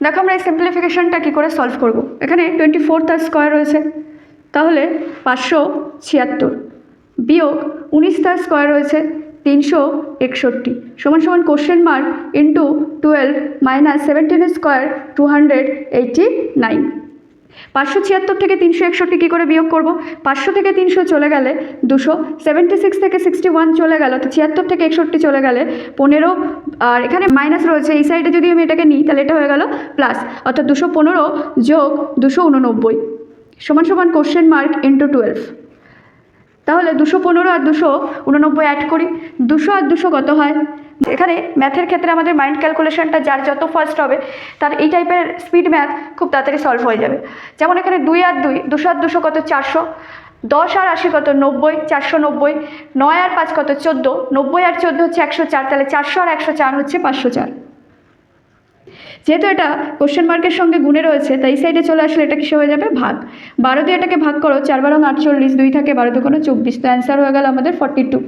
দেখো আমরা এই সিম্পলিফিকেশনটা কী করে সলভ করব। এখানে 24 তার স্কোয়ার রয়েছে, তাহলে 576 বিয়োগ 19 তার স্কোয়ার রয়েছে 361 সমান সমান question mark into 12 minus 17 square 289। 576 থেকে 361 কী করে বিয়োগ করব? 500 থেকে 300 চলে গেলে 200, 76 থেকে 61 চলে গেল, তো 76 থেকে 61 চলে গেলে 15, আর এখানে মাইনাস রয়েছে, এই সাইডে যদি আমি এটাকে নিই তাহলে এটা হয়ে গেল প্লাস, অর্থাৎ 215 যোগ 289 সমান সমান কোশ্চেন মার্ক ইন্টু 12। তাহলে 215 আর 289 অ্যাড করি, 200 আর 200 কত হয়? এখানে ম্যাথের ক্ষেত্রে আমাদের মাইন্ড ক্যালকুলেশনটা যার যত ফার্স্ট হবে তার এই টাইপের স্পিড ম্যাথ খুব তাড়াতাড়ি সলভ হয়ে যাবে। যেমন এখানে 2 আর 2, 200 আর 200 কত? 400, 10 আর 80 কত? 90, 490, 9 আর 5 কত? 14, 90 আর 14 হচ্ছে 104, তাহলে 400 আর 104 হচ্ছে 504। যেহেতু এটা কোশ্চেন মার্কের সঙ্গে গুণে রয়েছে তাই এই সাইডে চলে আসলে এটা কিসে হয়ে যাবে? ভাগ। 12 দিয়ে এটাকে ভাগ করো, 4 বারং 48, 2 থাকে 12 দুগুণে 24, তো অ্যান্সার হয়ে গেল আমাদের 42।